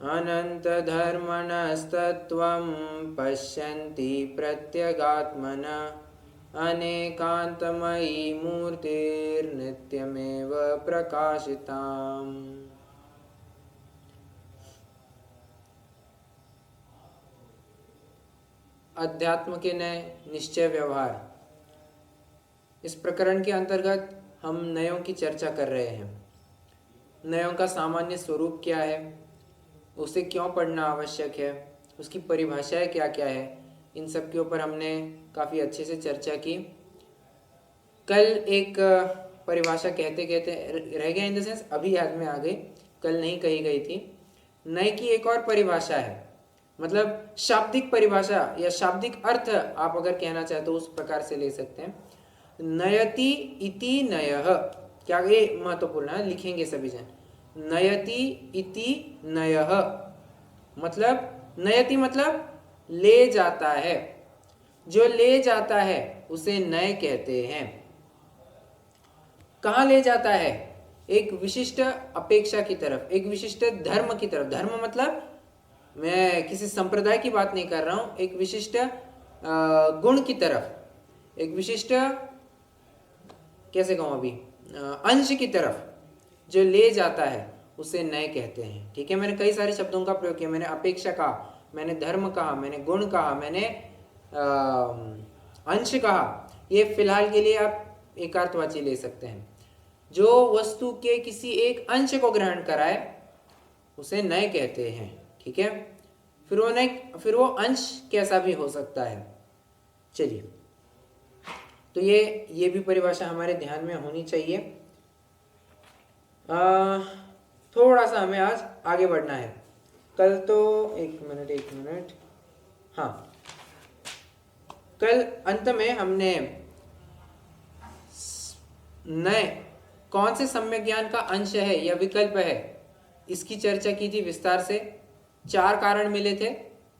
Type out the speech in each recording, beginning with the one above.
अनन्तधर्मणस्तत्त्वं पश्यन्ति प्रत्यगात्मना अनेकान्तमयी मूर्तिर्नित्यमेव प्रकाशिताम्। अध्यात्म के नए निश्चय व्यवहार, इस प्रकरण के अंतर्गत हम नयों की चर्चा कर रहे हैं। नयों का सामान्य स्वरूप क्या है, उसे क्यों पढ़ना आवश्यक है, उसकी परिभाषाएं क्या क्या है, इन सब के ऊपर हमने काफ़ी अच्छे से चर्चा की। कल एक परिभाषा कहते कहते रह गया, इन द सेंस अभी याद में आ गई, कल नहीं कही गई थी। नए की एक और परिभाषा है, मतलब शाब्दिक परिभाषा या शाब्दिक अर्थ आप अगर कहना चाहे तो उस प्रकार से ले सकते हैं। नयति इति नयः, क्या ये महत्वपूर्ण है, लिखेंगे सभी जन। नयति इति नयः मतलब, नयति मतलब ले जाता है, जो ले जाता है उसे नय कहते हैं। कहाँ ले जाता है? एक विशिष्ट अपेक्षा की तरफ, एक विशिष्ट धर्म की तरफ। धर्म मतलब मैं किसी संप्रदाय की बात नहीं कर रहा हूं, एक विशिष्ट गुण की तरफ, एक विशिष्ट कैसे कहूं अभी, अंश की तरफ जो ले जाता है उसे नय कहते हैं। ठीक है, मैंने कई सारे शब्दों का प्रयोग किया। मैंने अपेक्षा कहा, मैंने धर्म कहा, मैंने गुण कहा, मैंने अंश कहा। ये फिलहाल के लिए आप एकार्थवाची ले सकते हैं। जो वस्तु के किसी एक अंश को ग्रहण कराए उसे नय कहते हैं। ठीक है, फिर वो अंश कैसा भी हो सकता है। चलिए, तो ये भी परिभाषा हमारे ध्यान में होनी चाहिए। थोड़ा सा हमें आज आगे बढ़ना है। कल तो एक मिनट, हाँ, कल अंत में हमने नए कौन से सम्यक ज्ञान का अंश है या विकल्प है, इसकी चर्चा की थी विस्तार से। 4 कारण मिले थे।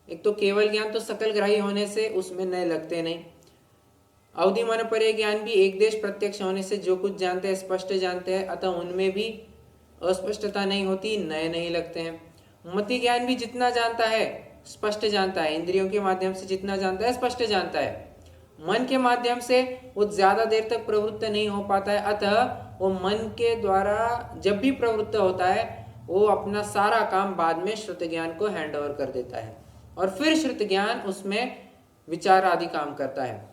एक तो केवल ज्ञान तो सकल ग्राही होने से उसमें नए लगते नहीं। अवधि मन परे ज्ञान भी एक देश प्रत्यक्ष होने से जो कुछ जानते हैं स्पष्ट जानते हैं, अतः उनमें भी अस्पष्टता नहीं होती, नए नहीं लगते हैं। मति ज्ञान भी जितना जानता है स्पष्ट जानता है, इंद्रियों के माध्यम से जितना जानता है स्पष्ट जानता है। मन के माध्यम से वो ज्यादा देर तक प्रवृत्त नहीं हो पाता है, अतः वो मन के द्वारा जब भी प्रवृत्त होता है वो अपना सारा काम बाद में श्रुत ज्ञान को हैंड ओवर कर देता है और फिर श्रुत ज्ञान उसमें विचार आदि काम करता है।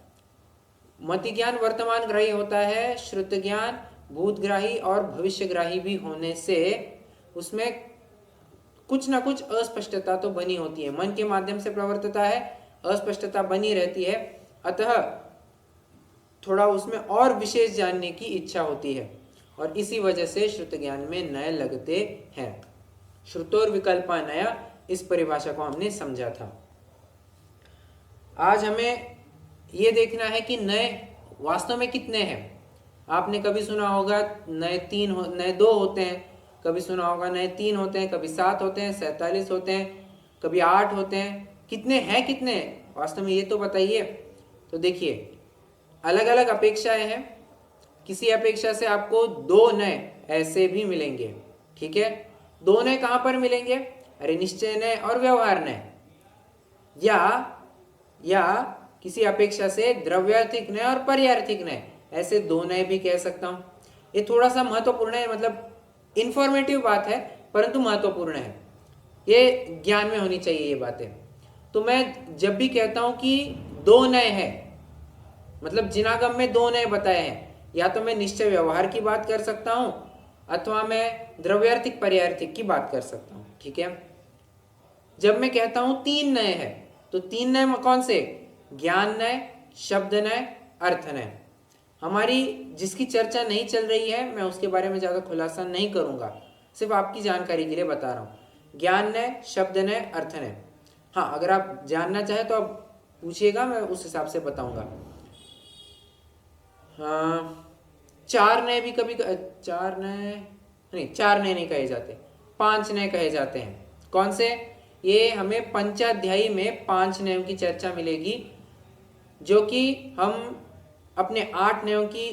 मति ज्ञान वर्तमान ग्राही होता है, श्रुत ज्ञान भूतग्राही और भविष्यग्राही भी होने से उसमें कुछ ना कुछ अस्पष्टता तो बनी होती है। मन के माध्यम से प्रवर्तता है, अस्पष्टता बनी रहती है, अतः थोड़ा उसमें और विशेष जानने की इच्छा होती है और इसी वजह से श्रुत ज्ञान में नए लगते हैं। श्रुतोर विकल्पा नया, इस परिभाषा को हमने समझा था। आज हमें यह देखना है कि नए वास्तव में कितने हैं। आपने कभी सुना होगा नए 2 होते हैं, कभी सुना होगा नए 3 होते हैं, कभी 7 होते हैं, 47 होते हैं, कभी 8 होते हैं। कितने हैं, कितने वास्तव में ये तो बताइए। तो देखिए, अलग अलग अपेक्षाएं हैं। किसी अपेक्षा से आपको 2 नए ऐसे भी मिलेंगे। ठीक है, 2 नए कहां पर मिलेंगे? अरे निश्चय नए और व्यवहार नए, या किसी अपेक्षा से द्रव्यार्थिक नए और पर्यार्थिक नए, ऐसे 2 नए भी कह सकता हूं। ये थोड़ा सा महत्वपूर्ण है, मतलब इंफॉर्मेटिव बात है परंतु महत्वपूर्ण है। ये ज्ञान में होनी चाहिए ये बातें। तो मैं जब भी कहता हूं कि 2 नए हैं, मतलब जिनागम में 2 नए बताए हैं, या तो मैं निश्चय व्यवहार की बात कर सकता हूं अथवा मैं द्रव्यार्थिक पर्यार्थिक की बात कर सकता हूं। ठीक है, जब मैं कहता हूं 3 नए हैं तो 3 नए कौन से? ज्ञान नए, शब्द नए, अर्थ नए। हमारी जिसकी चर्चा नहीं चल रही है मैं उसके बारे में ज्यादा खुलासा नहीं करूंगा, सिर्फ आपकी जानकारी के लिए बता रहा हूं। ज्ञान नए, शब्द नए, अर्थ नए। हाँ, अगर आप जानना चाहे तो आप पूछिएगा, मैं उस हिसाब से बताऊंगा। हाँ, 4 नए भी कभी 4 नए नहीं कहे जाते, 5 नए कहे जाते हैं। कौन से? ये हमें पंचाध्यायी में 5 नयों की चर्चा मिलेगी, जो कि हम अपने 8 नयों की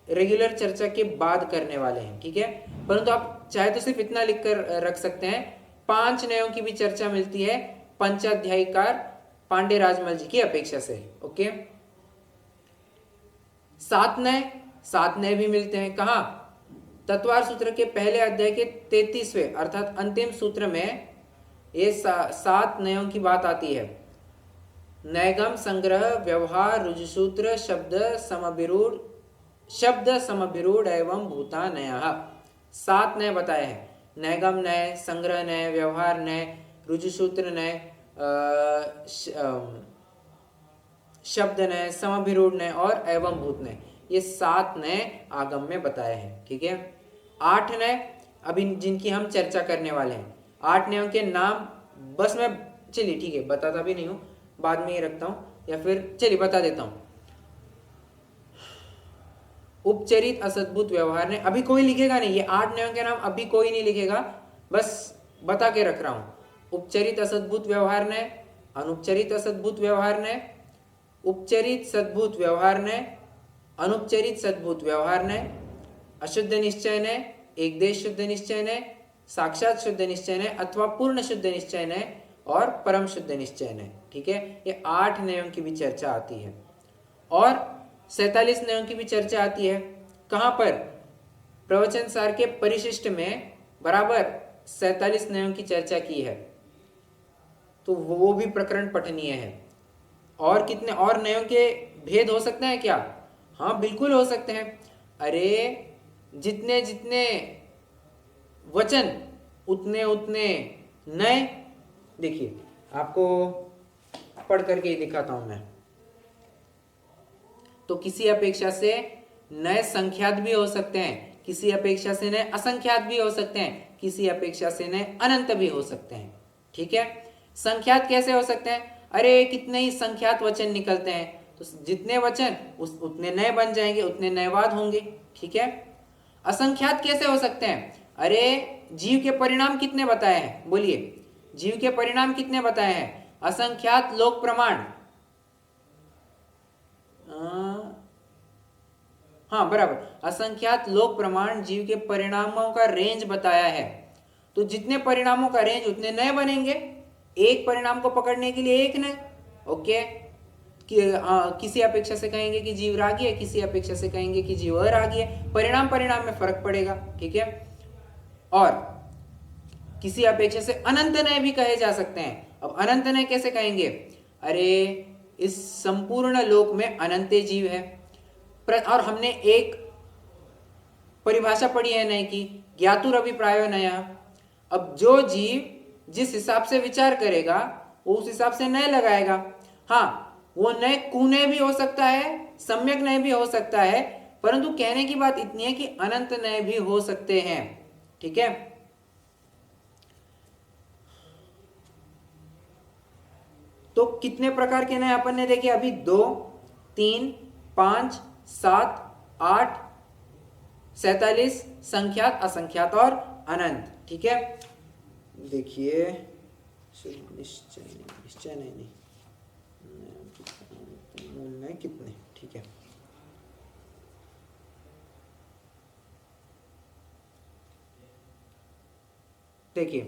रेगुलर चर्चा के बाद करने वाले हैं। ठीक है, परंतु आप चाहे तो सिर्फ इतना लिखकर रख सकते हैं 5 नयों की भी चर्चा मिलती है पंचाध्यायीकार पांडे राजमल जी की अपेक्षा से। ओके, 7 नए भी मिलते हैं। कहाँ? तत्वार सूत्र के पहले अध्याय के 33वें अर्थात अंतिम सूत्र में ये 7 नयों की बात आती है। नैगम, संग्रह, व्यवहार, रुजुसूत्र, शब्द समभिरूढ़ एवं भूता नया। 7 नए बताए हैं। नैगम नए, संग्रह नए, व्यवहार नए, रुजुसूत्र नए, शब्द नए, समभिरूढ़ नए और एवं भूत नए। ये 7 नए आगम में बताए हैं। ठीक है, 8 नए अभी जिनकी हम चर्चा करने वाले हैं। 8 नयों के नाम बस मैं, चलिए ठीक है, बताता भी नहीं हूँ, बाद में ये रखता हूँ, या फिर चलिए बता देता हूँ। उपचरित, असद्भुत, व्यवहार ने, अभी कोई लिखेगा नहीं, ये 8 नयों के नाम अभी कोई नहीं लिखेगा, बस बता के रख रहा हूँ। उपचरित असद्भुत व्यवहार ने, अनुपचरित असद्भुत व्यवहार ने, उपचरित सद्भुत व्यवहार ने, अनुपचरित सद्भुत व्यवहार ने, अशुद्ध निश्चय ने, एक देश शुद्ध निश्चय ने, साक्षात शुद्ध निश्चय ने अथवा पूर्ण शुद्ध निश्चय ने और परम शुद्ध निश्चय ने। ठीक है, ये 8 नयों की भी चर्चा आती है और 47 नयों की भी चर्चा आती है। कहाँ पर? प्रवचन सार के परिशिष्ट में बराबर 47 नयों की चर्चा की है, तो वो भी प्रकरण पठनीय है। और कितने और नयों के भेद हो सकते हैं क्या? हाँ बिल्कुल हो सकते हैं। अरे जितने जितने वचन उतने उतने नए। देखिए आपको पढ़ करके ही दिखाता हूं मैं। तो किसी अपेक्षा से नए संख्यात भी हो सकते हैं, किसी अपेक्षा से नए असंख्यात भी हो सकते हैं, किसी अपेक्षा से नए अनंत भी हो सकते हैं। ठीक है, संख्यात कैसे हो सकते हैं? अरे कितने ही संख्यात वचन निकलते हैं, तो जितने वचन उतने नए बन जाएंगे, उतने नएवाद होंगे। ठीक है, असंख्यात कैसे हो सकते हैं? अरे जीव के परिणाम कितने बताए हैं? बोलिए, जीव के परिणाम कितने बताए हैं? असंख्यात लोक प्रमाण, हाँ बराबर, असंख्यात लोक प्रमाण जीव के परिणामों का रेंज बताया है। तो जितने परिणामों का रेंज उतने नए बनेंगे, एक परिणाम को पकड़ने के लिए एक नए। ओके, किसी अपेक्षा से कहेंगे कि जीव रागी है, किसी अपेक्षा से कहेंगे कि जीव अरागी है, परिणाम में फर्क पड़ेगा। ठीक है, और किसी अपेक्षा से अनंत नए भी कहे जा सकते हैं। अब अनंत नए कैसे कहेंगे? अरे इस संपूर्ण लोक में अनंत जीव है, और हमने एक परिभाषा पढ़ी है नए की, ज्ञातुर अभिप्रायो नया। अब जो जीव जिस हिसाब से विचार करेगा वो उस हिसाब से नए लगाएगा। हाँ, वो नए कुने भी हो सकता है, सम्यक नए भी हो सकता है, परंतु कहने की बात इतनी है कि अनंत नए भी हो सकते हैं। ठीक है, तो कितने प्रकार के नए अपन ने देखे अभी? 2, 3, 5, 7, 8, 47 संख्यात, असंख्यात और अनंत। ठीक है, देखिए निश्चय नहीं मूल कितने। ठीक है, देखिए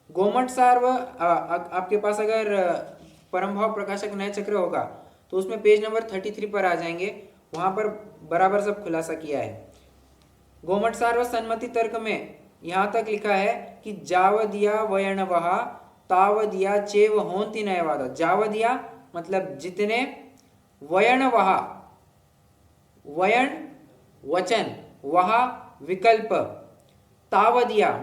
गोमट सार व आपके पास अगर परम भाव प्रकाशक नए चक्र होगा तो उसमें पेज नंबर 33 पर आ जाएंगे, वहां पर बराबर सब खुलासा किया है। गोमट सार व सन्मति तर्क में यहां तक लिखा है कि जावदिया वयणवहा तावदिया चेव होंति नयवाद। जावदिया मतलब जितने, वयणवहा वयण वचन, वहा विकल्प, तावदिया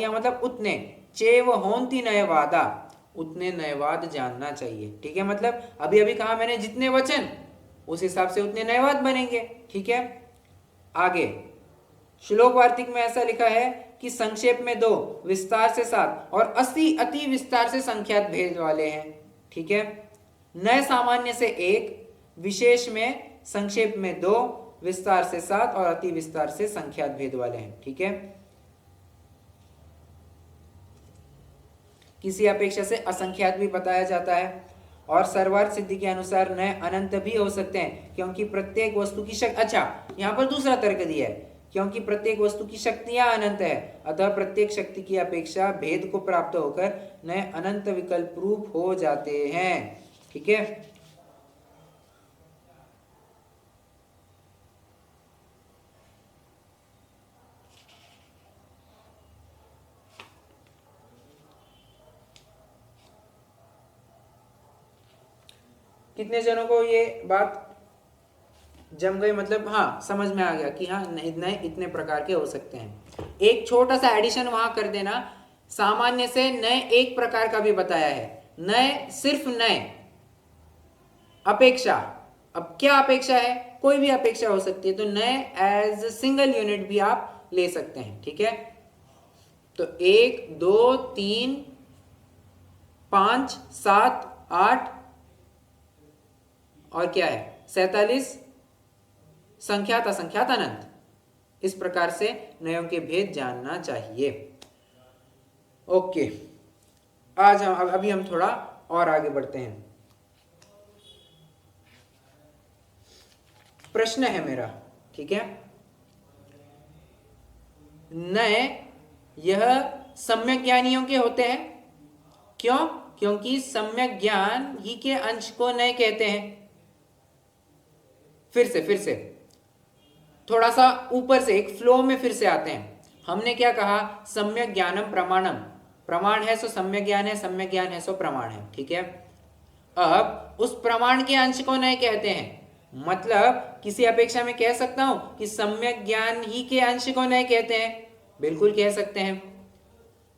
मतलब उतने, चेव होंति नयवादा उतने नयवाद जानना चाहिए। ठीक है, मतलब अभी अभी कहा मैंने जितने वचन उस हिसाब से उतने नयवाद बनेंगे। ठीक है, आगे श्लोक वार्तिक में ऐसा लिखा है कि संक्षेप में 2, विस्तार से 7 और 80 अति विस्तार से संख्यात भेद वाले हैं। ठीक है, नए सामान्य से 1, विशेष में संक्षेप में 2, विस्तार से 7 और अति विस्तार से संख्यात भेद वाले हैं। ठीक है, किसी अपेक्षा से असंख्यात भी बताया जाता है और सर्वार्थ सिद्धि के अनुसार नए अनंत भी हो सकते हैं, क्योंकि प्रत्येक वस्तु की शक्ति। अच्छा, यहां पर दूसरा तर्क दिया है क्योंकि प्रत्येक वस्तु की शक्तियां अनंत है, अतः प्रत्येक शक्ति की अपेक्षा भेद को प्राप्त होकर नए अनंत विकल्प रूप हो जाते हैं। ठीक है, कितने जनों को ये बात जम गई? मतलब हाँ, समझ में आ गया कि हाँ, नए इतने प्रकार के हो सकते हैं। एक छोटा सा एडिशन वहां कर देना, सामान्य से नए एक प्रकार का भी बताया है, नए सिर्फ नए अपेक्षा। अब क्या अपेक्षा है? कोई भी अपेक्षा हो सकती है, तो नए एज सिंगल यूनिट भी आप ले सकते हैं। ठीक है, तो 1 2 3 5 7 8 और क्या है 47 संख्यात असंख्यात अनंत। इस प्रकार से नयों के भेद जानना चाहिए। ओके, आज हम अभी हम थोड़ा और आगे बढ़ते हैं। प्रश्न है मेरा, ठीक है, नए यह सम्यक ज्ञानियों के होते हैं। क्यों? क्योंकि सम्यक ज्ञान ही के अंश को नए कहते हैं। फिर से थोड़ा सा ऊपर से एक फ्लो में फिर से आते हैं। हमने क्या कहा? सम्यक ज्ञानम प्रमाणम, प्रमाण है सो सम्यक ज्ञान है, सम्यक ज्ञान है सो प्रमाण है। ठीक है, अब उस प्रमाण के अंश को नए कहते हैं। मतलब किसी अपेक्षा में कह सकता हूं कि सम्यक ज्ञान ही के अंश को नए कहते हैं, बिल्कुल कह सकते हैं।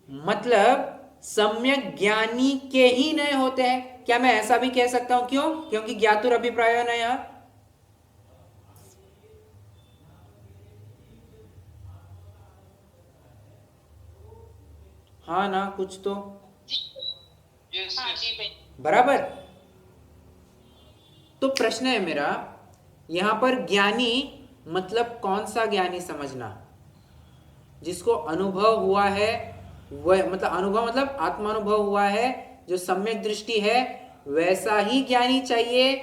मतलब सम्यक ज्ञानी के ही नए होते हैं। क्या मैं ऐसा भी कह सकता हूं? क्यों? क्योंकि ज्ञातुर अभिप्रायो नयः। हाँ ना, कुछ तो बराबर। तो प्रश्न है मेरा, यहां पर ज्ञानी मतलब कौन सा ज्ञानी समझना? जिसको अनुभव हुआ है वह, मतलब अनुभव मतलब आत्मानुभव हुआ है, जो सम्यक दृष्टि है, वैसा ही ज्ञानी चाहिए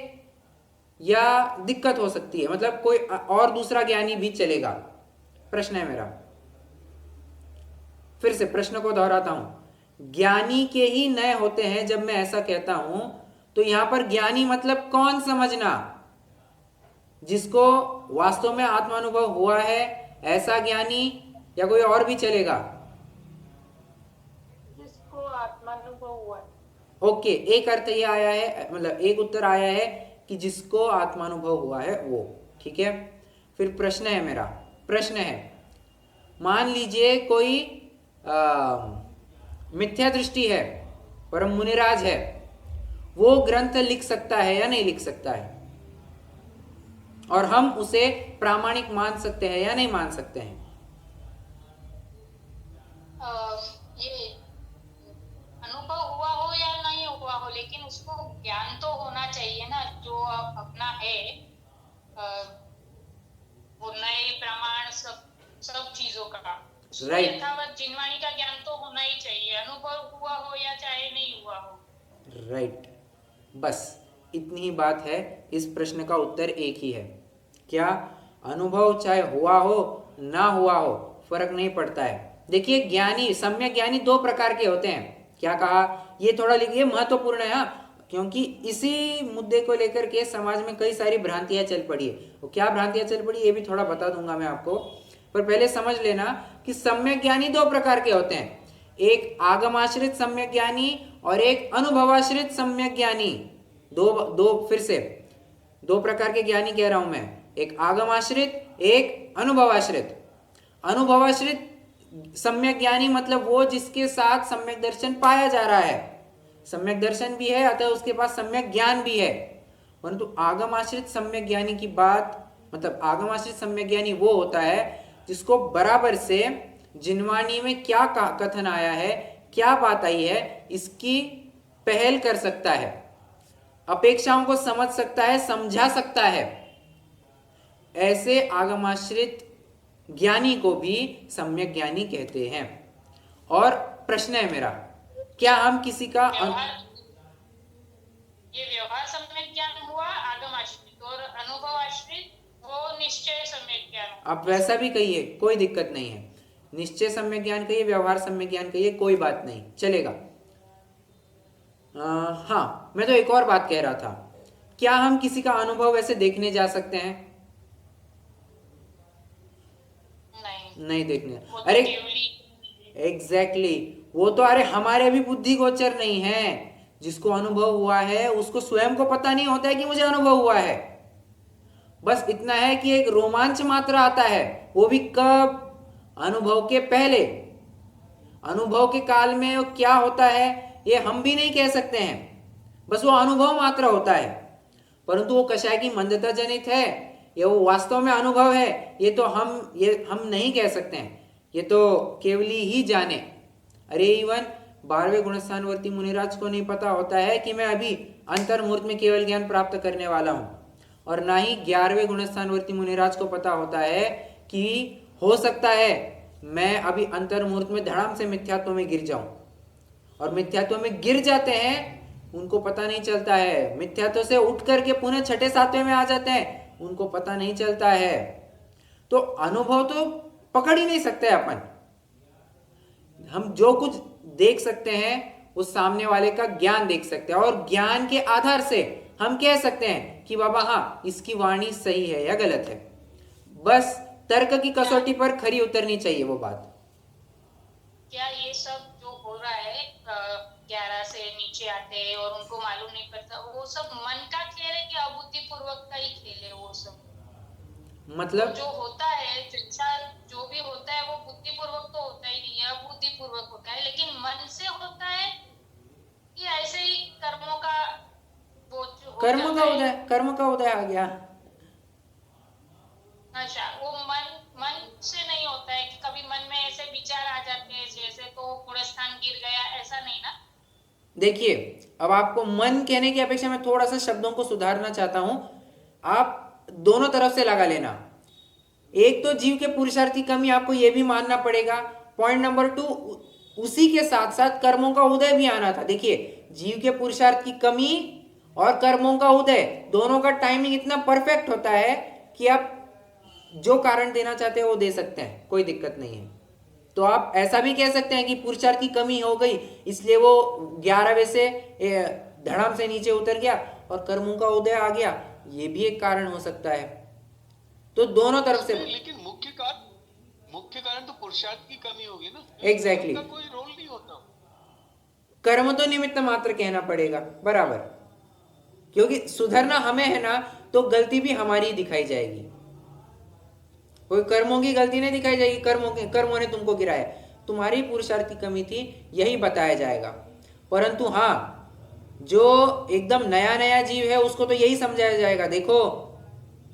या दिक्कत हो सकती है? मतलब कोई और दूसरा ज्ञानी भी चलेगा? प्रश्न है मेरा, फिर से प्रश्न को दोहराता हूं। ज्ञानी के ही नए होते हैं जब मैं ऐसा कहता हूं, तो यहां पर ज्ञानी मतलब कौन समझना? जिसको वास्तव में आत्मानुभव हुआ है ऐसा ज्ञानी, या कोई और भी चलेगा? जिसको आत्मानुभव हुआ है। ओके, एक अर्थ ये आया है, मतलब एक उत्तर आया है कि जिसको आत्मानुभव हुआ है वो। ठीक है, फिर प्रश्न है मेरा, प्रश्न है, मान लीजिए कोई मिथ्या दृष्टि है, परम मुनिराज है, वो ग्रंथ लिख सकता है या नहीं लिख सकता है? और हम उसे प्रामाणिक मान सकते हैं या नहीं मान सकते हैं? ये अनुभव हुआ हो या नहीं हुआ हो, लेकिन उसको ज्ञान तो होना चाहिए ना, जो अपना है वो नए प्रमाण सब चीजों का। राइट, यथावत जिनवाणी का ज्ञान तो होना ही चाहिए, अनुभव हुआ हो या चाहे नहीं हुआ हो। राइट, बस इतनी ही बात है। इस प्रश्न का उत्तर एक ही है। क्या? अनुभव चाहे हुआ हो ना हुआ हो फर्क नहीं पड़ता है। देखिए, ज्ञानी, सम्यक ज्ञानी दो प्रकार के होते हैं। क्या कहा? ये थोड़ा लिखिए, महत्वपूर्ण है, क्योंकि इसी मुद्दे को लेकर के समाज में कई सारी भ्रांतियां चल पड़ी है। वो क्या भ्रांतियां चल पड़ी ये भी थोड़ा बता दूंगा मैं आपको, पर पहले समझ लेना कि सम्यक ज्ञानी दो प्रकार के होते हैं। एक आगमाश्रित सम्यक ज्ञानी और एक अनुभवाश्रित सम्यक ज्ञानी। दो दो फिर से दो प्रकार के ज्ञानी कह रहा हूं मैं, एक आगमाश्रित, एक अनुभवाश्रित। अनुभवाश्रित सम्यक ज्ञानी मतलब वो जिसके साथ सम्यक दर्शन पाया जा रहा है, सम्यक दर्शन भी है अतः उसके पास सम्यक ज्ञान भी है। परंतु आगम आश्रित सम्यक ज्ञानी की बात, मतलब आगम आश्रित सम्यक ज्ञानी वो होता है जिसको बराबर से जिनवाणी में क्या कथन आया है, क्या बात आई है, इसकी पहल कर सकता है, अपेक्षाओं को समझ सकता है, समझा सकता है। ऐसे आगमाश्रित ज्ञानी को भी सम्यक ज्ञानी कहते हैं। और प्रश्न है मेरा, क्या हम किसी का ये व्यवहार सम्यक ज्ञान हुआ आगम आश्रित, और अनुभव आश्रित वो निश्चय सम्यक ज्ञान। आप वैसा भी कहिए, कोई दिक्कत नहीं है। निश्चय सम्यक ज्ञान कहिए, व्यवहार सम्यक ज्ञान कहिए, कोई बात नहीं, चलेगा। हाँ, मैं तो एक और बात कह रहा था, क्या हम किसी का अनुभव ऐसे देखने जा सकते हैं? नहीं देखने। वो तो अरे केवली एग्जैक्टली वो तो, अरे हमारे भी बुद्धि गोचर नहीं है। जिसको अनुभव हुआ है उसको स्वयं को पता नहीं होता है कि मुझे अनुभव हुआ है। बस इतना है कि एक रोमांच मात्र आता है, वो भी कब? अनुभव के पहले। अनुभव के काल में वो क्या होता है ये हम भी नहीं कह सकते हैं, बस वो अनुभव मात्र होता है। परंतु वो कषाय की मंदता जनित है या वो वास्तव में अनुभव है, ये हम नहीं कह सकते हैं। ये तो केवली ही जाने। अरे इवन 12वें गुणस्थानवर्ती मुनिराज को नहीं पता होता है कि मैं अभी अंतर्मुहूर्त में केवल ज्ञान प्राप्त करने वाला हूं, और ना ही 11वें गुणस्थानवर्ती मुनिराज को पता होता है कि हो सकता है मैं अभी अंतर्मुहूर्त में धड़ाम से मिथ्यात्व में गिर जाऊं। और मिथ्यात्व में गिर जाते हैं, उनको पता नहीं चलता है। मिथ्यात्व से उठ करके पुनः छठे सातवें में आ जाते हैं, उनको पता नहीं चलता है। तो अनुभव तो पकड़ ही नहीं सकते अपन। हम जो कुछ देख सकते हैं वो सामने वाले का ज्ञान देख सकते हैं, और ज्ञान के आधार से हम कह सकते हैं कि बाबा हाँ, इसकी वाणी सही है या गलत है। बस तर्क की कसौटी पर खरी उतरनी चाहिए वो बात। क्या ये सब जो हो रहा है 11 से नीचे आते हैं और उनको मालूम नहीं पड़ता, वो सब मन का खेल है कि अबुद्धि पूर्वक का ही खेल है? वो सब मतलब जो होता है, संसार जो भी होता है वो बुद्धि पूर्वक तो होता ही नहीं है, अबुद्धि पूर्वक होता है। लेकिन मन से होता है कि ऐसे ही कर्मों का वो जो हो कर्म जाता का है? उदय, कर्म का उदय आ गया। अच्छा, वो मन से नहीं होता है कि कभी मन में ऐसे विचार आ जाते हैं जैसे तो गुणस्थान गिर गया, ऐसा नहीं ना? देखिए, अब आपको मन कहने की अपेक्षा मैं थोड़ा सा शब्दों को सुधारना चाहता हूं। आप दोनों तरफ से लगा लेना। एक तो जीव के पुरुषार्थ की कमी आपको यह भी मानना पड़ेगा। पॉइंट नंबर 2, उसी के साथ साथ कर्मों का उदय भी आना था। देखिए, जीव के पुरुषार्थ की कमी और कर्मों का उदय, दोनों का टाइमिंग इतना परफेक्ट होता है कि आप जो कारण देना चाहते हैं वो दे सकते हैं, कोई दिक्कत नहीं है। तो आप ऐसा भी कह सकते हैं कि पुरुषार्थ की कमी हो गई, इसलिए वो 11वें से धड़ाम से नीचे उतर गया और कर्मों का उदय आ गया, ये भी एक कारण हो सकता है। तो दोनों तरफ से। लेकिन मुख्य कारण तो पुरुषार्थ की कमी होगी ना। एग्जैक्टली उनका कोई रोल नहीं होता। कर्म तो निमित्त मात्र कहना पड़ेगा, बराबर, क्योंकि सुधरना हमें है ना, तो गलती भी हमारी दिखाई जाएगी। कोई कर्मों की गलती नहीं दिखाई जाएगी, कर्मों ने तुमको गिराया, तुम्हारी पुरुषार्थ की कमी थी, यही बताया जाएगा। परंतु हाँ, जो एकदम नया नया जीव है उसको तो यही समझाया जाएगा, देखो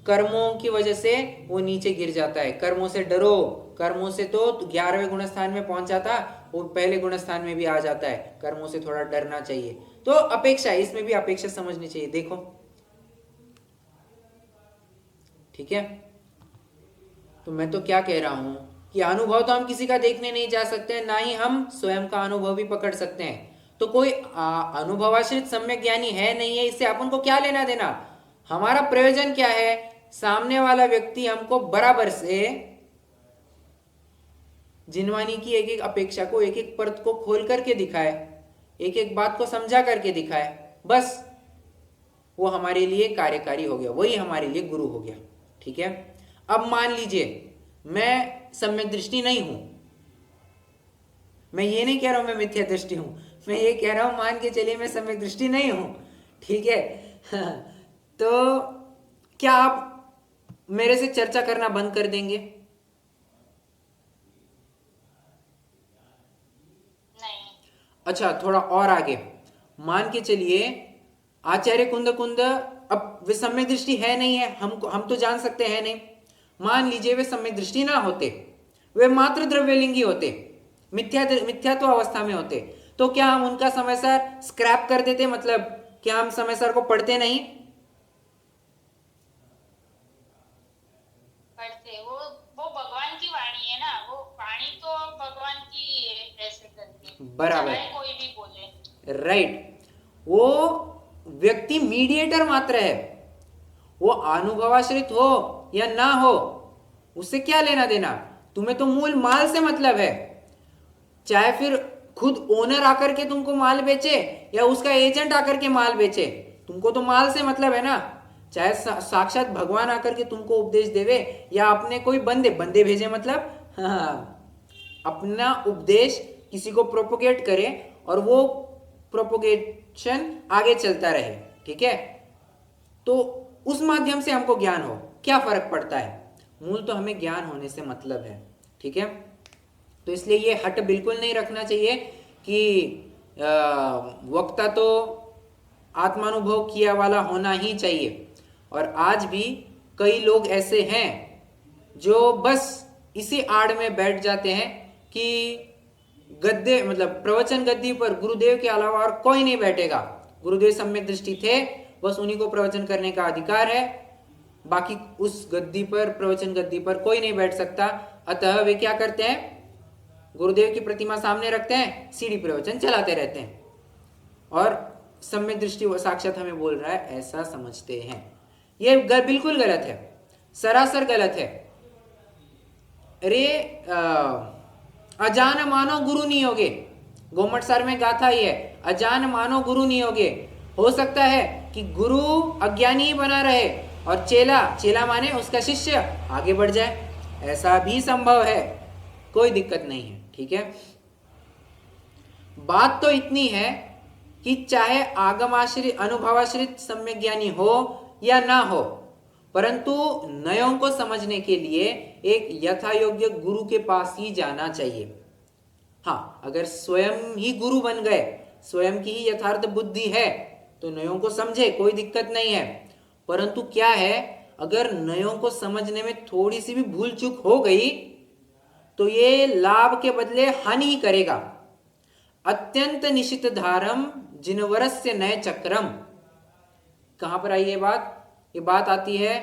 कर्मों की वजह से वो नीचे गिर जाता है, कर्मों से डरो। कर्मों से तो 11वें गुणस्थान में पहुंचा था, वो पहले गुणस्थान में भी आ जाता है, कर्मों से थोड़ा डरना चाहिए। तो अपेक्षा, इसमें भी अपेक्षा समझनी चाहिए। देखो ठीक है, तो मैं तो क्या कह रहा हूं कि अनुभव तो हम किसी का देखने नहीं जा सकते हैं, ना ही हम स्वयं का अनुभव भी पकड़ सकते हैं। तो कोई अनुभवाश्रित सम्यक ज्ञानी है नहीं है, इससे अपन को क्या लेना देना। हमारा प्रयोजन क्या है, सामने वाला व्यक्ति हमको बराबर से जिनवानी की एक एक अपेक्षा को, एक एक परत को खोल करके दिखाए, एक एक बात को समझा करके दिखाए, बस वो हमारे लिए कार्यकारी हो गया, वही हमारे लिए गुरु हो गया। ठीक है, अब मान लीजिए मैं सम्यक दृष्टि नहीं हूं, मैं ये नहीं कह रहा हूं मैं मिथ्या दृष्टि हूं, मैं ये कह रहा हूं मान के चलिए मैं सम्यक दृष्टि नहीं हूं, ठीक है। तो क्या आप मेरे से चर्चा करना बंद कर देंगे? नहीं। अच्छा, थोड़ा और आगे मान के चलिए आचार्य कुंद कुंद, अब वे सम्यक दृष्टि है नहीं है, हम तो जान सकते हैं नहीं। मान लीजिए वे सम्यक दृष्टि ना होते, वे मात्र द्रव्यलिंगी होते, मिथ्यात्व अवस्था में होते, तो क्या हम उनका समयसार स्क्रैप कर देते? मतलब क्या हम समयसार को पढ़ते नहीं? पढ़ते, वो भगवान की वाणी है ना, वो वाणी तो भगवान की है, ऐसे करके बराबर, चाहे कोई भी बोले। राइट। वो व्यक्ति मीडिएटर मात्र है, वो अनुभवाश्रित हो या ना हो, उससे क्या लेना देना, तुम्हें तो मूल माल से मतलब है। चाहे फिर खुद ओनर आकर के तुमको माल बेचे या उसका एजेंट आकर के माल बेचे, तुमको तो माल से मतलब है ना। चाहे साक्षात भगवान आकर के तुमको उपदेश देवे या अपने कोई बंदे बंदे भेजे, मतलब हाँ, अपना उपदेश किसी को प्रोपोगेट करे और वो प्रोपोगेशन आगे चलता रहे, ठीक है, तो उस माध्यम से हमको ज्ञान हो, क्या फर्क पड़ता है। मूल तो हमें ज्ञान होने से मतलब है, ठीक है। तो इसलिए ये हट बिल्कुल नहीं रखना चाहिए कि वक्ता तो आत्मानुभव किया वाला होना ही चाहिए। और आज भी कई लोग ऐसे हैं जो बस इसी आड़ में बैठ जाते हैं कि गद्दे मतलब प्रवचन गद्दी पर गुरुदेव के अलावा और कोई नहीं बैठेगा। गुरुदेव सम्यक दृष्टि थे, बस उन्हीं को प्रवचन करने का अधिकार है, बाकी उस गद्दी पर प्रवचन गद्दी पर कोई नहीं बैठ सकता। अतः वे क्या करते हैं, गुरुदेव की प्रतिमा सामने रखते हैं, सीढ़ी प्रवचन चलाते रहते हैं और सम्यक दृष्टि साक्षात हमें बोल रहा है ऐसा समझते हैं। ये बिल्कुल गलत है, सरासर गलत है। अरे अजान मानो गुरु नहीं होगे, गोमट सर में गाथा ही है, अजान मानो गुरु नहीं होगे। हो सकता है कि गुरु अज्ञानी ही बना रहे और चेला माने उसका शिष्य आगे बढ़ जाए, ऐसा भी संभव है, कोई दिक्कत नहीं है, ठीक है। बात तो इतनी है कि चाहे आगमाश्रित अनुभवाश्रित सम्यक ज्ञानी हो या ना हो, परंतु नयों को समझने के लिए एक यथा योग्य गुरु के पास ही जाना चाहिए। हाँ, अगर स्वयं ही गुरु बन गए, स्वयं की ही यथार्थ बुद्धि है तो नयों को समझे, कोई दिक्कत नहीं है। परंतु क्या है, अगर नयों को समझने में थोड़ी सी भी भूल चूक हो गई तो ये लाभ के बदले हानि ही करेगा। अत्यंत निशित धारम जिनवरस्य नय चक्रम, कहां पर आई ये बात? ये बात आती है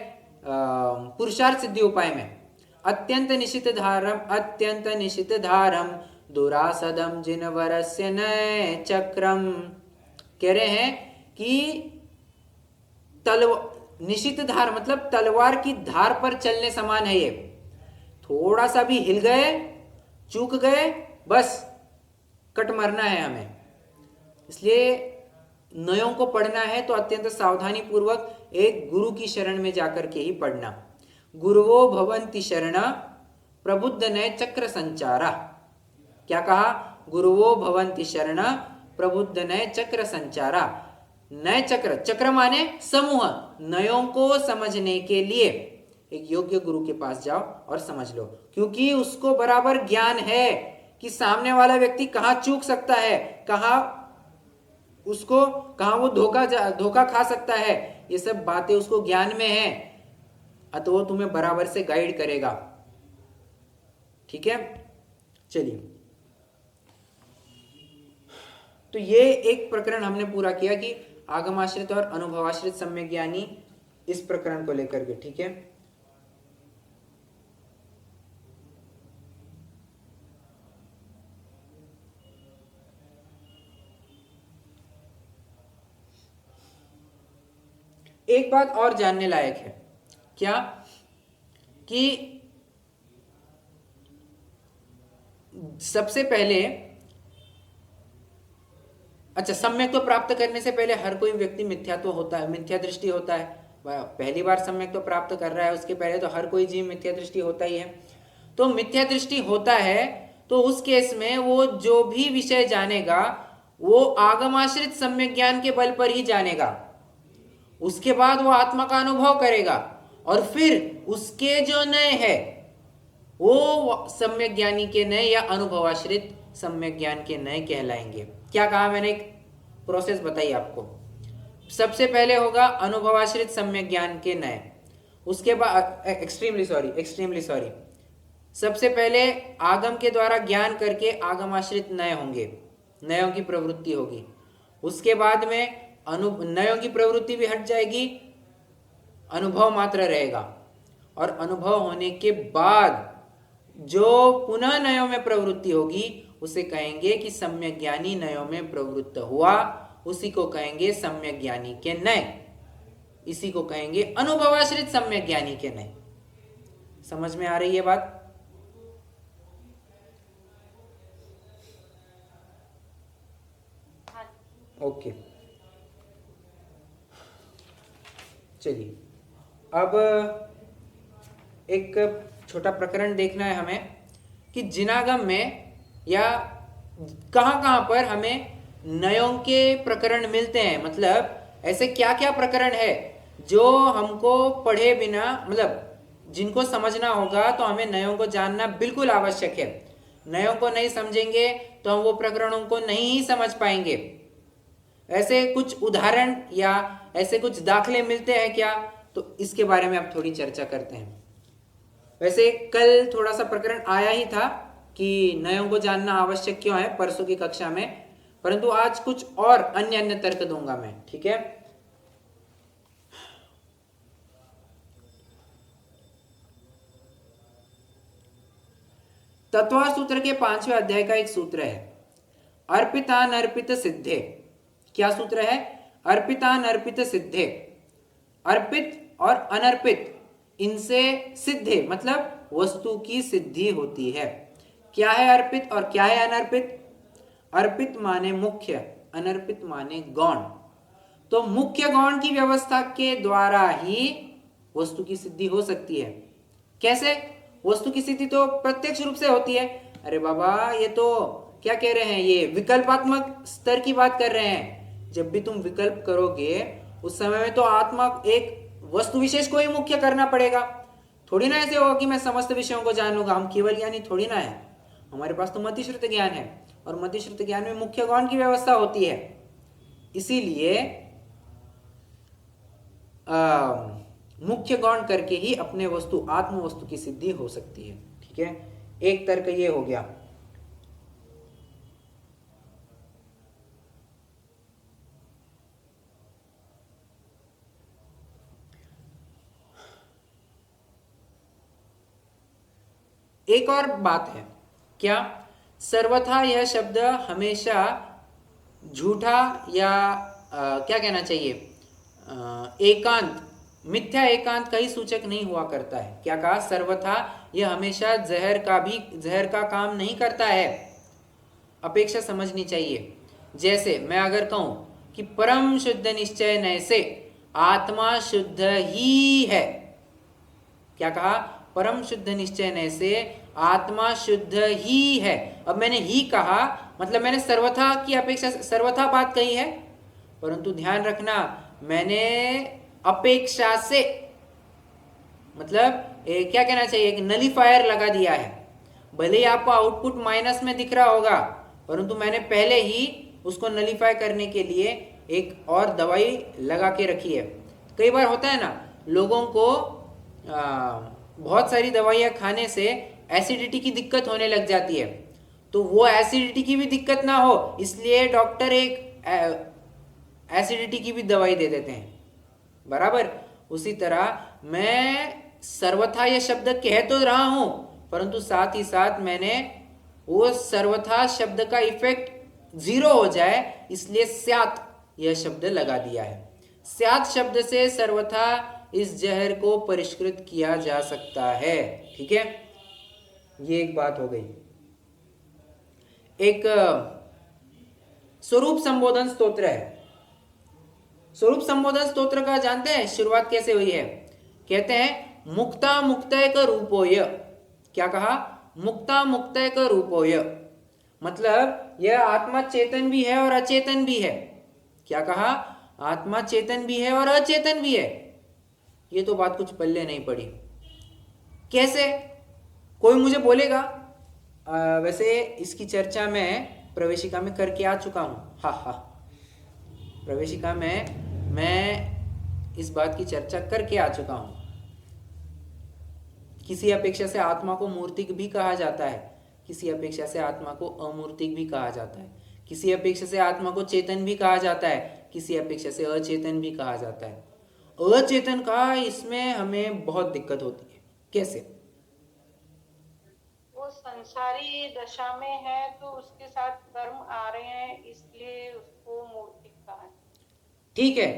पुरुषार्थ सिद्धि उपाय में। अत्यंत निशित धारम दुरासदम जिनवरस्य नय चक्रम, कह रहे हैं कि निशित धार मतलब तलवार की धार पर चलने समान है। ये थोड़ा सा भी हिल गए, चूक गए, बस कट मरना है हमें। इसलिए नयों को पढ़ना है तो अत्यंत सावधानी पूर्वक एक गुरु की शरण में जाकर के ही पढ़ना। गुरुवो भवन्ति शरण प्रबुद्ध नय चक्र संचारा, क्या कहा? गुरुवो भवन्ति शरण प्रबुद्ध नय चक्र संचारा। नय चक्र, चक्र माने समूह, नयों को समझने के लिए एक योग्य गुरु के पास जाओ और समझ लो, क्योंकि उसको बराबर ज्ञान है कि सामने वाला व्यक्ति कहाँ चूक सकता है, कहाँ वो धोखा खा सकता है, ये सब बातें उसको ज्ञान में है, अतः वो तुम्हें बराबर से गाइड करेगा, ठीक है। चलिए, तो ये एक प्रकरण हमने पूरा किया कि आगमाश्रित और अनुभवाश्रित सम्यक ज्ञानी, इस प्रकरण को लेकर के, ठीक है। एक बात और जानने लायक है, क्या कि सबसे पहले, अच्छा, सम्यक तो प्राप्त करने से पहले हर कोई व्यक्ति मिथ्या तो होता है, मिथ्या दृष्टि होता है। पहली बार सम्यक तो प्राप्त कर रहा है, उसके पहले तो हर कोई जीव मिथ्या दृष्टि होता ही है। तो मिथ्या दृष्टि होता है तो उस केस में वो जो भी विषय जानेगा वो आगमाश्रित सम्यक ज्ञान के बल पर ही जानेगा। उसके बाद वो आत्मा का अनुभव करेगा और फिर उसके जो नए है वो सम्यक ज्ञानी के नए या अनुभवाश्रित सम्यक ज्ञान के नए कहलाएंगे। क्या कहा मैंने? एक प्रोसेस बताई आपको। सबसे पहले होगा अनुभवाश्रित सम्यक ज्ञान के नए, उसके बाद एक्सट्रीमली सॉरी, सबसे पहले आगम के द्वारा ज्ञान करके आगमाश्रित नए होंगे, नयों की प्रवृत्ति होगी। उसके बाद में नयों की प्रवृत्ति भी हट जाएगी, अनुभव मात्र रहेगा। और अनुभव होने के बाद जो पुनः नयों में प्रवृत्ति होगी उसे कहेंगे कि सम्यक ज्ञानी नयों में प्रवृत्त हुआ, उसी को कहेंगे सम्यक ज्ञानी के नए, इसी को कहेंगे अनुभवाश्रित सम्यक ज्ञानी के नए। समझ में आ रही है बात? हाँ। ओके, चलिए अब एक छोटा प्रकरण देखना है हमें कि जिनागम में या कहाँ कहाँ पर हमें नयों के प्रकरण मिलते हैं, मतलब ऐसे क्या क्या प्रकरण है जो हमको पढ़े बिना, मतलब जिनको समझना होगा तो हमें नयों को जानना बिल्कुल आवश्यक है। नयों को नहीं समझेंगे तो हम वो प्रकरणों को नहीं ही समझ पाएंगे। ऐसे कुछ उदाहरण या ऐसे कुछ दाखले मिलते हैं क्या, तो इसके बारे में अब थोड़ी चर्चा करते हैं। वैसे कल थोड़ा सा प्रकरण आया ही था कि नयों को जानना आवश्यक क्यों है, परसों की कक्षा में, परंतु आज कुछ और अन्य अन्य तर्क दूंगा मैं, ठीक है। तत्वा सूत्र के 5वें अध्याय का एक सूत्र है, अर्पितानर्पित सिद्धे। क्या सूत्र है? अर्पितानर्पित सिद्धे। अर्पित और अनर्पित इनसे सिद्धे मतलब वस्तु की सिद्धि होती है। क्या है अर्पित और क्या है अनर्पित? अर्पित माने मुख्य, अनर्पित माने गौण। तो मुख्य गौण की व्यवस्था के द्वारा ही वस्तु की सिद्धि हो सकती है। कैसे? वस्तु की सिद्धि तो प्रत्यक्ष रूप से होती है। अरे बाबा, ये तो क्या कह रहे हैं, ये विकल्पात्मक स्तर की बात कर रहे हैं। जब भी तुम विकल्प करोगे उस समय में तो आत्मा एक वस्तु विशेष को ही मुख्य करना पड़ेगा। थोड़ी ना ऐसे होगा कि मैं समस्त विषयों को जान लूंगा। हम केवल ज्ञानी थोड़ी ना है, हमारे पास तो मतिश्रुत ज्ञान है, और मतिश्रुत ज्ञान में मुख्य गौण की व्यवस्था होती है। इसीलिए मुख्य गौण करके ही अपने वस्तु आत्म वस्तु की सिद्धि हो सकती है, ठीक है। एक तर्क ये हो गया। एक और बात है, क्या सर्वथा यह शब्द हमेशा झूठा या क्या कहना चाहिए, एकांत, मिथ्या एकांत का ही सूचक नहीं हुआ करता है। क्या कहा? सर्वथा यह हमेशा जहर का काम नहीं करता है। अपेक्षा समझनी चाहिए। जैसे मैं अगर कहूं कि परम शुद्ध निश्चय नय से आत्मा शुद्ध ही है। क्या कहा? परम शुद्ध निश्चय नय से आत्मा शुद्ध ही है। अब मैंने ही कहा मतलब मैंने सर्वथा की अपेक्षा सर्वथा बात कही है, परंतु ध्यान रखना मैंने अपेक्षा से मतलब क्या कहना चाहिए, एक नलीफायर लगा दिया है। भले ही आपको आउटपुट माइनस में दिख रहा होगा, परंतु मैंने पहले ही उसको नलीफाई करने के लिए एक और दवाई लगा के रखी है। कई बार होता है ना, लोगों को बहुत सारी दवाइयाँ खाने से एसिडिटी की दिक्कत होने लग जाती है। तो वो एसिडिटी की भी दिक्कत ना हो इसलिए डॉक्टर एक एसिडिटी की भी दवाई दे देते हैं, बराबर। उसी तरह मैं सर्वथा यह शब्द कह तो रहा हूं, परंतु साथ ही साथ मैंने वो सर्वथा शब्द का इफेक्ट जीरो हो जाए इसलिए स्यात् यह शब्द लगा दिया है। स्यात् शब्द से सर्वथा इस जहर को परिष्कृत किया जा सकता है, ठीक है। ये एक बात हो गई। एक स्वरूप संबोधन स्तोत्र है। स्वरूप संबोधन स्तोत्र का जानते हैं शुरुआत कैसे हुई है? कहते हैं मुक्ता मुक्तय का रूपोय। क्या कहा? मुक्ता मुक्तय का रूपोय मतलब यह आत्मा चेतन भी है और अचेतन भी है। क्या कहा? आत्मा चेतन भी है और अचेतन भी है। ये तो बात कुछ पल्ले नहीं पड़ी। कैसे? कोई मुझे बोलेगा, वैसे इसकी चर्चा मैं प्रवेशिका में करके आ चुका हूं। हा, प्रवेशिका में मैं इस बात की चर्चा करके आ चुका हूं। किसी अपेक्षा से आत्मा को मूर्तिक भी कहा जाता है, किसी अपेक्षा से आत्मा को अमूर्तिक भी कहा जाता है, किसी अपेक्षा से आत्मा को चेतन भी कहा जाता है, किसी अपेक्षा से अचेतन भी कहा जाता है। अचेतन का इसमें हमें बहुत दिक्कत होती है। कैसे? वो संसारी दशा में है तो उसके साथ कर्म आ रहे हैं इसलिए उसको मूर्तिक कहा है। ठीक है,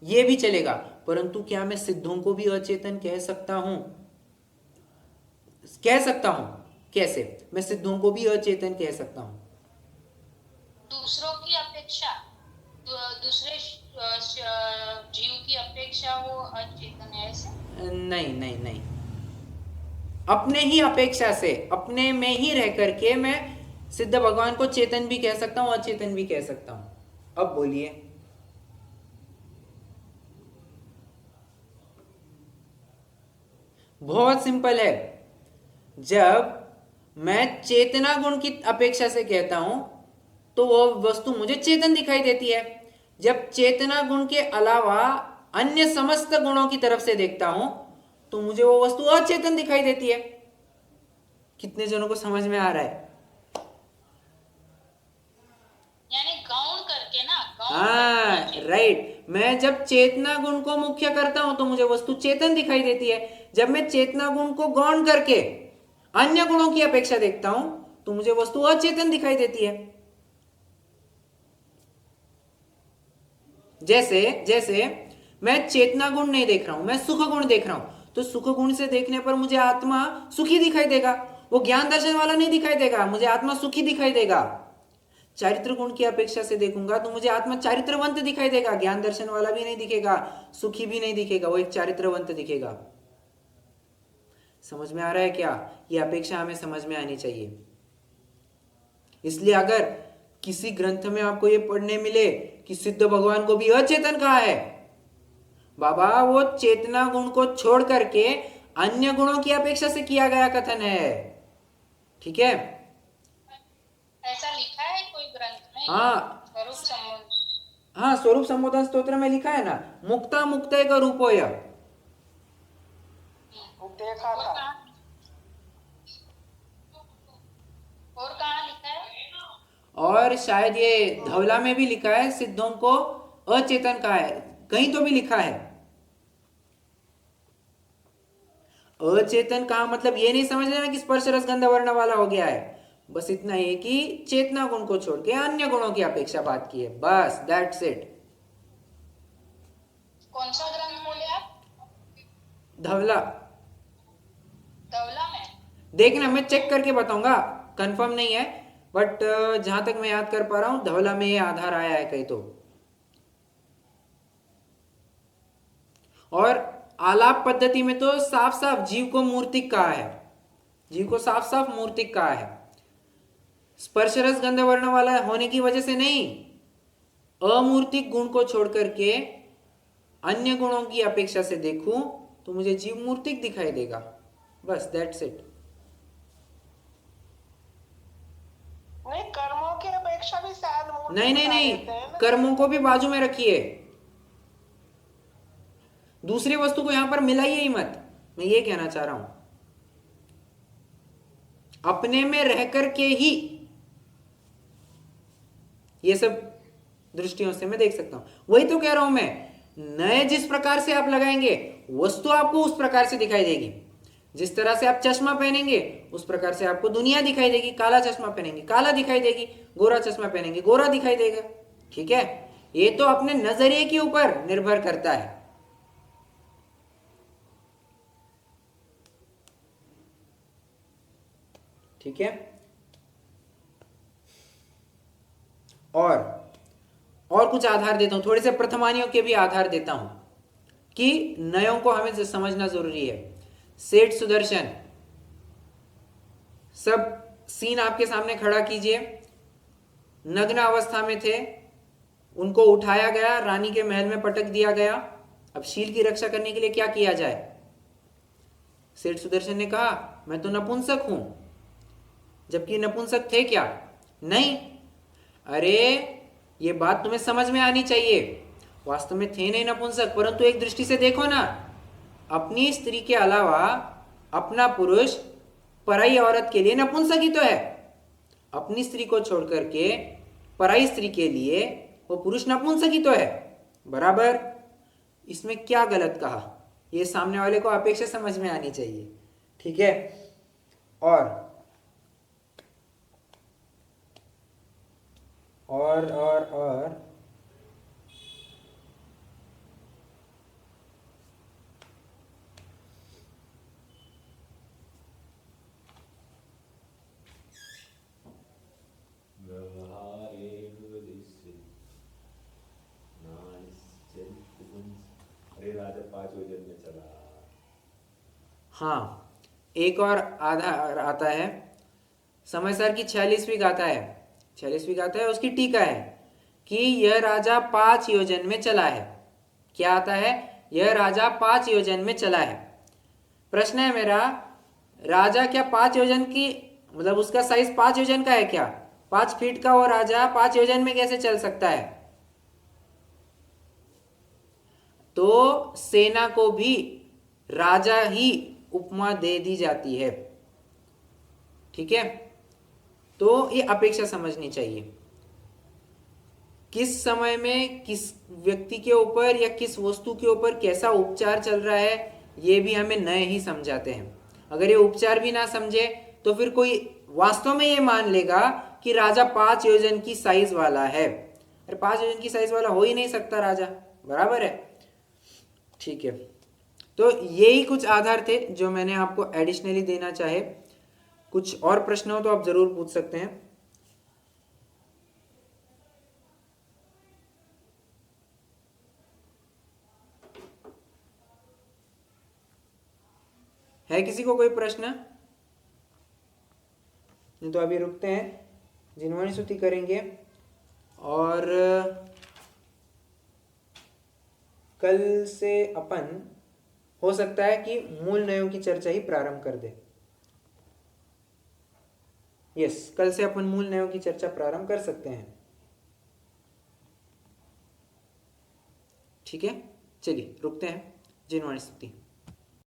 ये भी चलेगा, परंतु क्या मैं सिद्धों को भी अचेतन कह सकता हूं? कह सकता हूं कैसे? मैं सिद्धों को भी अचेतन कह सकता हूं। दूसरों की अपेक्षा, दूसरे जीव की अपेक्षा वो अचेतन है ऐसे? नहीं नहीं नहीं, अपने ही अपेक्षा से, अपने में ही रह करके मैं सिद्ध भगवान को चेतन भी कह सकता हूं, अचेतन भी कह सकता हूं। अब बोलिए। बहुत सिंपल है। जब मैं चेतना गुण की अपेक्षा से कहता हूं तो वो वस्तु मुझे चेतन दिखाई देती है। जब चेतना गुण के अलावा अन्य समस्त गुणों की तरफ से देखता हूं तो मुझे वो वस्तु अचेतन दिखाई देती है। कितने जनों को समझ में आ रहा है? यानी गौण करके ना, गौण हाँ करके राइट। मैं जब चेतना गुण को मुख्य करता हूं तो मुझे वस्तु चेतन दिखाई देती है। जब मैं चेतना गुण को गौण करके अन्य गुणों की अपेक्षा देखता हूं तो मुझे वस्तु अचेतन दिखाई देती है। जैसे जैसे मैं चेतना गुण नहीं देख रहा हूं, मैं सुख गुण देख रहा हूं, तो सुख गुण से देखने पर मुझे आत्मा सुखी दिखाई देगा। वो ज्ञान दर्शन वाला नहीं दिखाई देगा, मुझे आत्मा सुखी दिखाई देगा। चारित्र गुण की अपेक्षा से देखूंगा तो मुझे आत्मा चारित्रवंत दिखाई देगा, ज्ञान दर्शन वाला भी नहीं दिखेगा, सुखी भी नहीं दिखेगा, वो एक चारित्रवंत दिखेगा। समझ में आ रहा है क्या? ये अपेक्षा हमें समझ में आनी चाहिए। इसलिए अगर किसी ग्रंथ में आपको ये पढ़ने मिले कि सिद्ध भगवान को भी अचेतन कहा है, बाबा वो चेतना गुण को छोड़ करके अन्य गुणों की अपेक्षा से किया गया कथन है। ठीक है? ऐसा लिखा है कोई ग्रंथ में? हाँ स्वरूप संबंध। हाँ, स्वरूप संबोधन स्तोत्र में लिखा है ना, मुक्ता मुक्ते का रूपोय। देखा और था। कहाँ, और कहाँ लिखा है? और शायद ये धवला में भी लिखा है, सिद्धों को अचेतन कहा है, कहीं तो भी लिखा है। अचेतन कहा मतलब ये नहीं समझ लेना कि स्पर्श रस गंध वर्ण वाला हो गया है। बस इतना ही कि चेतना गुण को छोड़ के अन्य गुणों की अपेक्षा बात की है, बस दैट्स इट। कौन सा ग्रंथ बोले आप? धवला। धवला में? देखना, मैं चेक करके बताऊंगा, कंफर्म नहीं है, बट जहां तक मैं याद कर पा रहा हूं धवला में ये आधार आया है कहीं तो। और आलाप पद्धति में तो साफ साफ जीव को मूर्तिक कहा है, जीव को साफ साफ मूर्तिक कहा है। स्पर्श रस गंध वर्ण वाला होने की वजह से नहीं, अमूर्तिक गुण को छोड़ करके अन्य गुणों की अपेक्षा से देखूं तो मुझे जीव मूर्तिक दिखाई देगा, बस दैट्स इट। नहीं, कर्मों की अपेक्षा भी शायद मूर्ति नहीं नहीं बता नहीं, देते हैं ना। कर्मों को भी बाजू में रखिए, दूसरी वस्तु को यहां पर मिलाइए ही मत। मैं ये कहना चाह रहा हूं, अपने में रह करके ही ये सब दृष्टियों से मैं देख सकता हूं। वही तो कह रहा हूं मैं, नए जिस प्रकार से आप लगाएंगे वस्तु आपको उस प्रकार से दिखाई देगी। जिस तरह से आप चश्मा पहनेंगे उस प्रकार से आपको दुनिया दिखाई देगी। काला चश्मा पहनेंगे काला दिखाई देगी, गोरा चश्मा पहनेंगे गोरा दिखाई देगा। ठीक है? ये तो अपने नजरिए के ऊपर निर्भर करता है। ठीक है? और कुछ आधार देता हूं, थोड़े से प्रथमानियों के भी आधार देता हूं कि नयों को हमें समझना जरूरी है। सेठ सुदर्शन, सब सीन आपके सामने खड़ा कीजिए। नग्न अवस्था में थे, उनको उठाया गया, रानी के महल में पटक दिया गया। अब शील की रक्षा करने के लिए क्या किया जाए? सेठ सुदर्शन ने कहा मैं तो नपुंसक हूं, जबकि नपुंसक थे क्या? नहीं। अरे ये बात तुम्हें समझ में आनी चाहिए, वास्तव में थे नहीं नपुंसक, परंतु एक दृष्टि से देखो ना, अपनी स्त्री के अलावा अपना पुरुष पराई औरत के लिए नपुंसक ही तो है। अपनी स्त्री को छोड़ करके पराई स्त्री के लिए वो पुरुष नपुंसक ही तो है, बराबर। इसमें क्या गलत कहा? ये सामने वाले को अपेक्षा समझ में आनी चाहिए। ठीक है? और हाँ, एक और आधार आता है, समयसार की 46वीं गाथा है। 46वीं गाथा है, उसकी टीका है कि यह राजा 5 योजन में चला है। क्या आता है? यह राजा 5 योजन में चला है। प्रश्न है मेरा, राजा क्या 5 योजन की, मतलब उसका साइज 5 योजन का है क्या? 5 फीट का वो राजा 5 योजन में कैसे चल सकता है? तो सेना को भी राजा ही उपमा दे दी जाती है। ठीक है, तो ये अपेक्षा समझनी चाहिए। किस समय में किस व्यक्ति के ऊपर या किस वस्तु के ऊपर कैसा उपचार चल रहा है, ये भी हमें नए ही समझाते हैं। अगर ये उपचार भी ना समझे तो फिर कोई वास्तव में ये मान लेगा कि राजा 5 योजन की साइज वाला है। अरे 5 योजन की साइज वाला हो ही नहीं सकता राजा, बराबर है। ठीक है, तो यही कुछ आधार थे जो मैंने आपको एडिशनली देना चाहे। कुछ और प्रश्न हो तो आप जरूर पूछ सकते हैं। है किसी को कोई प्रश्न? नहीं तो अभी रुकते हैं, जिनवाणी स्तुति करेंगे और कल से अपन हो सकता है कि मूल नयों की चर्चा ही प्रारंभ कर दे। यस, कल से अपन मूल नयों की चर्चा प्रारंभ कर सकते हैं। ठीक है, चलिए रुकते हैं। जिनवाणी स्तुति।